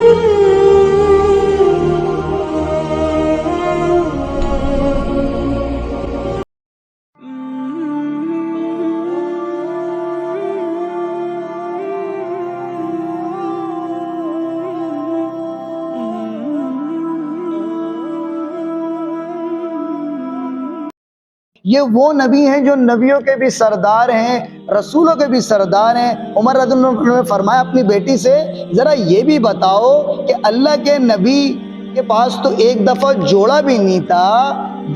یہ وہ نبی ہیں جو نبیوں کے بھی سردار ہیں، رسولوں کے بھی سردار ہیں۔ عمر رضی اللہ عنہ نے فرمایا اپنی بیٹی سے، ذرا یہ بھی بتاؤ کہ اللہ کے نبی کے پاس تو ایک دفعہ جوڑا بھی نہیں تھا،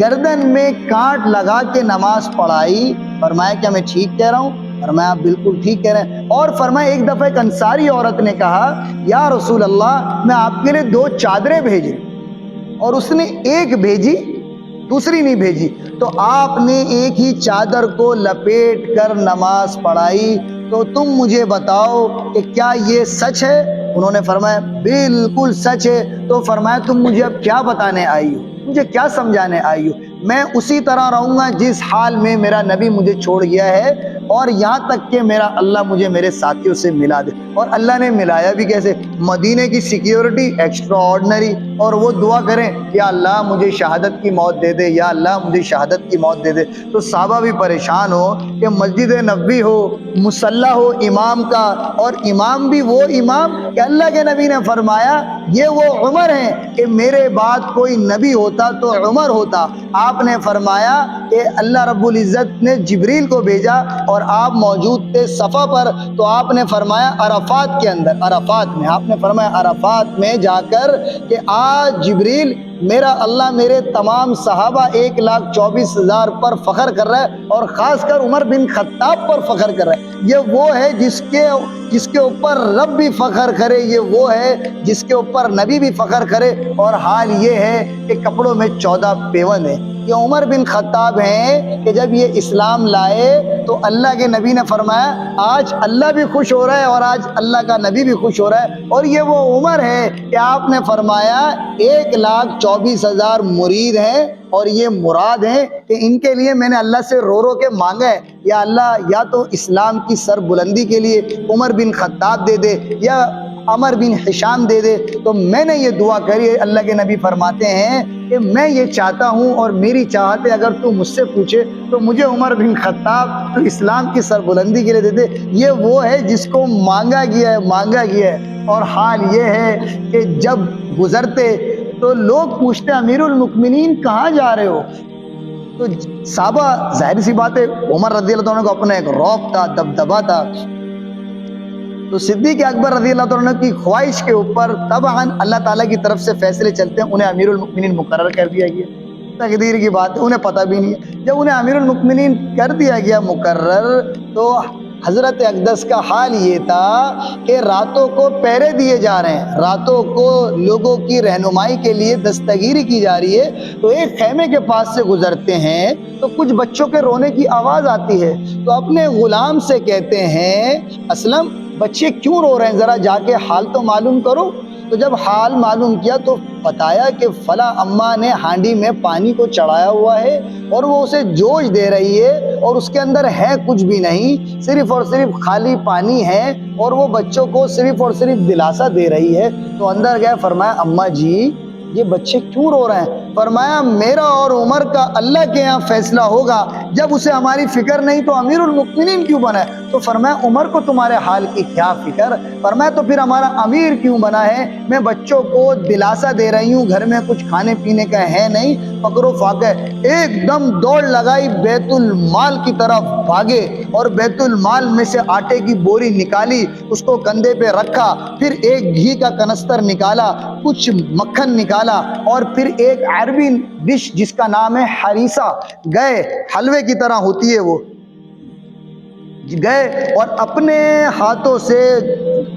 گردن میں کانٹ لگا کے نماز پڑھائی۔ فرمایا کیا میں ٹھیک کہہ رہا ہوں؟ فرمایا آپ بالکل ٹھیک کہہ رہے ہیں۔ اور فرمایا ایک دفعہ ایک انصاری عورت نے کہا، یا رسول اللہ میں آپ کے لیے 2 چادریں بھیجی، اور اس نے ایک بھیجی دوسری نہیں بھیجی، تو آپ نے ایک ہی چادر کو لپیٹ کر نماز پڑھائی، تو تم مجھے بتاؤ کہ کیا یہ سچ ہے؟ انہوں نے فرمایا بالکل سچ ہے۔ تو فرمایا تم مجھے اب کیا بتانے آئی ہو، مجھے کیا سمجھانے آئی ہو؟ میں اسی طرح رہوں گا جس حال میں میرا نبی مجھے چھوڑ گیا ہے، اور یہاں تک کہ میرا اللہ مجھے میرے ساتھیوں سے ملا دے۔ اور اللہ نے ملایا بھی کیسے؟ مدینے کی سیکیورٹی ایکسٹرا آرڈنری، اور وہ دعا کریں یا اللہ مجھے شہادت کی موت دے دے، یا اللہ مجھے شہادت کی موت دے دے۔ تو صحابہ بھی پریشان ہو کہ مسجد نبوی ہو، مصلی ہو امام کا، اور امام بھی وہ امام کہ اللہ کے نبی نے فرمایا یہ وہ عمر ہیں کہ میرے بعد کوئی نبی ہوتا تو عمر ہوتا۔ آپ نے فرمایا کہ اللہ رب العزت نے جبریل کو بھیجا اور آپ موجود تھے صفا پر، تو آپ نے فرمایا عرفات کے اندر، عرفات میں آپ نے فرمایا عرفات میں جا کر کہ آج جبریل میرا اللہ میرے تمام صحابہ 1,24,000 پر فخر کر رہا ہے، اور خاص کر عمر بن خطاب پر فخر کر رہا ہے۔ یہ وہ ہے جس کے اوپر رب بھی فخر کرے، یہ وہ ہے جس کے اوپر نبی بھی فخر کرے، اور حال یہ ہے کہ کپڑوں میں 14 پیوند ہیں۔ یہ عمر بن خطاب ہیں کہ جب یہ اسلام لائے تو اللہ کے نبی نے فرمایا آج اللہ بھی خوش ہو رہا ہے اور آج اللہ کا نبی بھی خوش ہو رہا ہے۔ اور یہ وہ عمر ہے کہ آپ نے فرمایا 1,24,000 مرید ہیں، اور یہ مراد ہیں کہ ان کے لیے میں نے اللہ سے رو رو کے مانگا ہے، یا اللہ یا تو اسلام کی سر بلندی کے لیے عمر بن خطاب دے دے، یا عمر بن ہشام دے دے۔ تو میں نے یہ دعا کری ہے۔ اللہ کے نبی فرماتے ہیں کہ میں یہ چاہتا ہوں، اور میری چاہت ہے اگر تو مجھ سے پوچھے تو مجھے عمر بن خطاب تو اسلام کی سربلندی کے لیے دے دے۔ یہ وہ ہے جس کو مانگا گیا ہے۔ اور حال یہ ہے کہ جب گزرتے تو لوگ پوچھتے امیر المؤمنین کہاں جا رہے ہو؟ تو صحابہ ظاہر سی بات ہے عمر رضی اللہ عنہ کو اپنا ایک رعب تھا، دبدبا تھا، تو صدیق اکبر رضی اللہ عنہ کی خواہش کے اوپر طبعاً اللہ تعالیٰ کی طرف سے فیصلے چلتے ہیں، انہیں امیر المؤمنین مقرر کر دیا گیا۔ تقدیر کی بات ہے، انہیں پتہ بھی نہیں ہے۔ جب انہیں امیر المؤمنین کر دیا گیا مقرر، تو حضرت اقدس کا حال یہ تھا کہ راتوں کو پہرے دیے جا رہے ہیں، راتوں کو لوگوں کی رہنمائی کے لیے دستگیری کی جا رہی ہے۔ تو ایک خیمے کے پاس سے گزرتے ہیں تو کچھ بچوں کے رونے کی آواز آتی ہے، تو اپنے غلام سے کہتے ہیں اسلم بچے کیوں رو رہے ہیں، ذرا جا کے حال تو معلوم کرو۔ تو جب حال معلوم کیا تو بتایا کہ فلاں اماں نے ہانڈی میں پانی کو چڑھایا ہوا ہے، اور وہ اسے جوش دے رہی ہے، اور اس کے اندر ہے کچھ بھی نہیں، صرف اور صرف خالی پانی ہے، اور وہ بچوں کو صرف اور صرف دلاسا دے رہی ہے۔ تو اندر گئے، فرمایا اماں جی یہ بچے کیوں رو رہے ہیں؟ فرمایا میرا اور عمر کا اللہ کے یہاں فیصلہ ہوگا، جب اسے ہماری فکر نہیں تو امیر المؤمنین کیوں بنا ہے؟ تو فرمایا عمر کو تمہارے حال کی کیا فکر؟ فرمایا تو پھر ہمارا امیر کیوں بنا ہے؟ میں بچوں کو دلاسا دے رہی ہوں، گھر میں کچھ کھانے پینے کا ہے نہیں، فقر و فاقہ۔ ایک دم دوڑ لگائی، بیت المال کی طرف بھاگے، اور بیت المال میں سے آٹے کی بوری نکالی، اس کو کندھے پہ رکھا، پھر ایک گھی کا کنستر نکالا، کچھ مکھن نکالا، اور پھر ایک عربی ڈش جس کا نام ہے حریصہ، گئے حلوے کی طرح ہوتی ہے وہ، گئے اور اپنے ہاتھوں سے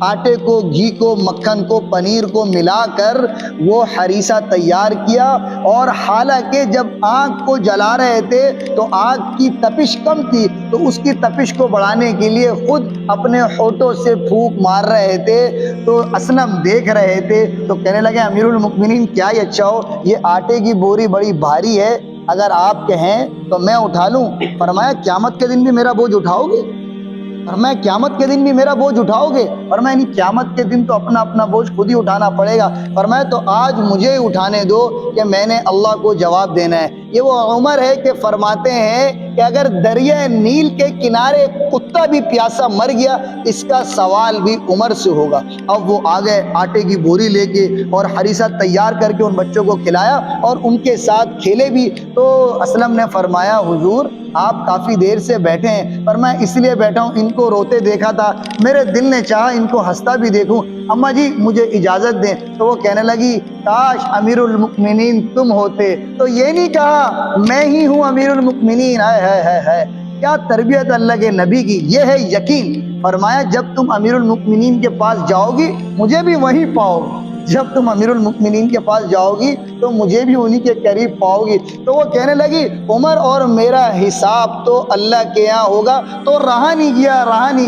آٹے کو، گھی کو، مکھن کو، پنیر کو ملا کر وہ حریصہ تیار کیا۔ اور حالانکہ جب آگ کو جلا رہے تھے تو آگ کی تپش کم تھی، تو اس کی تپش کو بڑھانے کے لیے خود اپنے ہونٹوں سے پھونک مار رہے تھے۔ تو اسلم دیکھ رہے تھے تو کہنے لگے امیر المؤمنین کیا ہی اچھا ہو، یہ آٹے کی بوری بڑی بھاری ہے، اگر آپ کہیں تو میں اٹھا لوں۔ فرمایا قیامت کے دن بھی میرا بوجھ اٹھاؤ گے؟ فرمایا قیامت کے دن بھی میرا بوجھ اٹھاؤ گے؟ فرمایا نہیں، قیامت کے دن تو اپنا اپنا بوجھ خود ہی اٹھانا پڑے گا۔ فرمایا تو آج مجھے ہی اٹھانے دو کہ میں نے اللہ کو جواب دینا ہے۔ یہ وہ عمر ہے کہ فرماتے ہیں کہ اگر دریا نیل کے کنارے کتا بھی پیاسا مر گیا، اس کا سوال بھی عمر سے ہوگا۔ اب وہ آگئے آٹے کی بوری لے کے اور ہریسہ تیار کر کے ان بچوں کو کھلایا اور ان کے ساتھ کھیلے بھی۔ تو اسلم نے فرمایا حضور آپ کافی دیر سے بیٹھے ہیں۔ فرمایا اس لیے بیٹھا ہوں، ان کو روتے دیکھا تھا، میرے دل نے چاہا ان کو ہنستا بھی دیکھوں، اماں جی مجھے اجازت دیں۔ تو وہ کہنے لگی کاش امیر المؤمنین تم ہوتے تو یہ نہیں کہا میں ہی ہوں امیر المؤمنین۔ ہے کیا تربیت اللہ کے نبی کی، یہ ہے یقین۔ فرمایا جب تم امیر المؤمنین کے پاس جاؤ گی مجھے بھی وہیں پاؤ گی، جب تم امیر المؤمنین کے پاس جاؤ گی تو مجھے بھی انہی کے قریب پاؤ گی۔ تو وہ کہنے لگی عمر اور میرا حساب تو اللہ کے یہاں ہوگا۔ تو رہا نہیں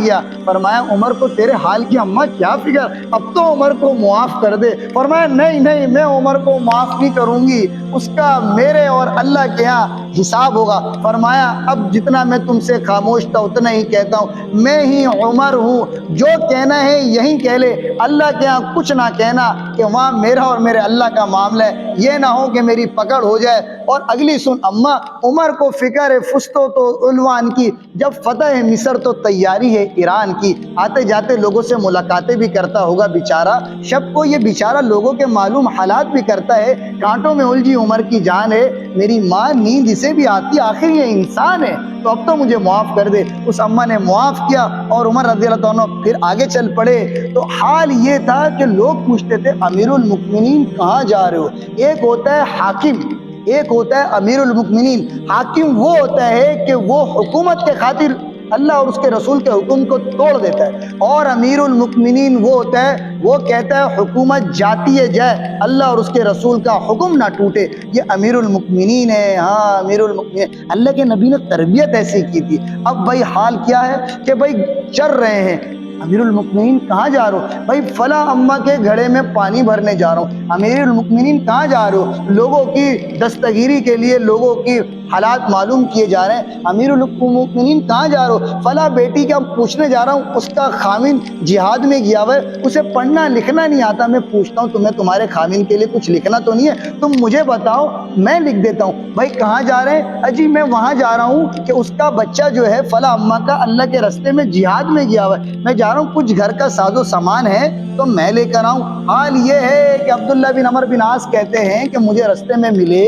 گیا۔ فرمایا عمر کو تیرے حال کی اماں کیا فکر، اب تو عمر کو معاف کر دے۔ فرمایا نہیں میں عمر کو معاف نہیں کروں گی، اس کا میرے اور اللہ کے یہاں حساب ہوگا۔ فرمایا اب جتنا میں تم سے خاموش تھا اتنا ہی کہتا ہوں، میں ہی عمر ہوں، جو کہنا ہے یہی کہہ لے، اللہ کے ہاں کچھ نہ کہنا کہ وہاں میرا اور میرے اللہ کا معاملہ ہے، یہ نہ ہو کہ میری پکڑ ہو جائے۔ اور اگلی سن اماں، عمر کو فکر ہے فستو تو عنوان کی، جب فتح ہے مصر تو تیاری ہے ایران کی۔ آتے جاتے لوگوں سے ملاقاتیں بھی کرتا ہوگا بیچارہ، شب کو یہ بیچارہ لوگوں کے معلوم حالات بھی کرتا ہے۔ کانٹوں میں الجھی عمر کی جان ہے، میری ماں نیند اسے بھی آتی، آخر یہ انسان ہے، تو اب تو مجھے معاف کر دے۔ اس اماں نے معاف کیا اور عمر رضی اللہ عنہ پھر آگے چل پڑے۔ تو حال یہ تھا کہ لوگ پوچھتے تھے امیر المؤمنین کہاں جا رہے ہو؟ ایک ہوتا ہے حاکم، ایک ہوتا ہے امیر المؤمنین۔ حاکم وہ ہوتا ہے کہ وہ حکومت کے خاطر اللہ اور اس کے رسول کے حکم کو توڑ دیتا ہے، اور امیر المؤمنین وہ ہوتا ہے وہ کہتا ہے حکومت جاتی ہے جائے، اللہ اور اس کے رسول کا حکم نہ ٹوٹے، یہ امیر المؤمنین ہے۔ ہاں امیر المؤمنین، اللہ کے نبی نے تربیت ایسی کی تھی۔ اب بھائی حال کیا ہے کہ بھائی چر رہے ہیں، امیر المؤمنین کہاں جا رہے ہو؟ بھائی فلاں اماں کے گھڑے میں پانی بھرنے جا رہا ہوں۔ امیر المؤمنین کہاں جا رہے ہو؟ لوگوں کی دستگیری کے لیے لوگوں کی حالات معلوم کیے جا رہے ہیں۔ امیر المؤمنین کہاں جا رہے ہو؟ فلاں بیٹی کا پوچھنے جا رہا ہوں، اس کا خاوند جہاد میں گیا ہوا ہے، اسے پڑھنا لکھنا نہیں آتا، میں پوچھتا ہوں تمہیں تمہارے خاوند کے لیے کچھ لکھنا تو نہیں ہے؟ تم مجھے بتاؤ میں لکھ دیتا ہوں۔ بھائی کہاں جا رہے ہیں؟ اجی میں وہاں جا رہا ہوں کہ اس کا بچہ جو ہے فلاں اماں کا اللہ کے راستے میں جہاد میں گیا ہوا ہے، میں جا رہا ہوں، کچھ گھر کا ساز و سامان ہے تو میں لے کر آؤں۔ حال یہ ہے کہ عبداللہ بن عمر بن عاص کہتے ہیں کہ مجھے راستے میں ملے،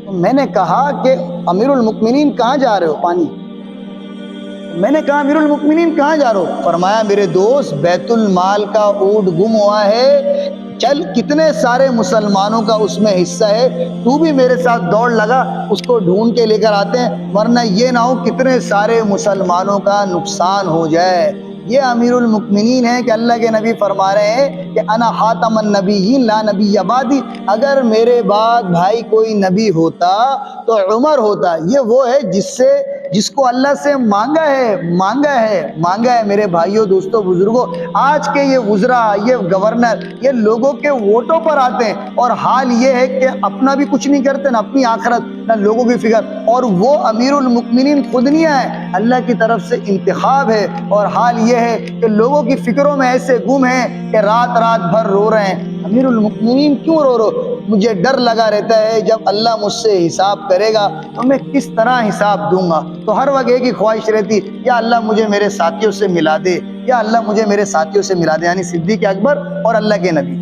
تو میں نے کہا کہ امیر المؤمنین کہاں جا رہے ہو؟ پانی۔ میں نے کہا امیر المؤمنین کہاں جا رہے ہو؟ فرمایا میرے دوست بیت المال کا اونٹ گم ہوا ہے، چل کتنے سارے مسلمانوں کا اس میں حصہ ہے، تو بھی میرے ساتھ دوڑ لگا، اس کو ڈھونڈ کے لے کر آتے ہیں، ورنہ یہ نہ ہو کتنے سارے مسلمانوں کا نقصان ہو جائے۔ یہ امیر المؤمنین ہے کہ اللہ کے نبی فرما رہے ہیں کہ انا خاتم النبیین لا نبی بعدی، اگر میرے بعد بھائی کوئی نبی ہوتا تو عمر ہوتا۔ یہ وہ ہے جس کو اللہ سے مانگا ہے میرے بھائیوں دوستوں بزرگوں۔ آج کے یہ وزراء، یہ گورنر، یہ لوگوں کے ووٹوں پر آتے ہیں، اور حال یہ ہے کہ اپنا بھی کچھ نہیں کرتے، نہ اپنی آخرت نہ لوگوں کی فکر، اور وہ امیر المؤمنین خود نہیں آئے، اللہ کی طرف سے انتخاب ہے۔ اور حال یہ ہے کہ لوگوں کی فکروں میں ایسے گم ہیں کہ رات بھر رو رہے ہیں۔ امیر المؤمنین کیوں رو؟ مجھے ڈر لگا رہتا ہے جب اللہ مجھ سے حساب کرے گا تو میں کس طرح حساب دوں گا۔ تو ہر وقت ایک ہی خواہش رہتی، یا اللہ مجھے میرے ساتھیوں سے ملا دے، یا اللہ مجھے میرے ساتھیوں سے ملا دے، یعنی صدیق اکبر اور اللہ کے نبی۔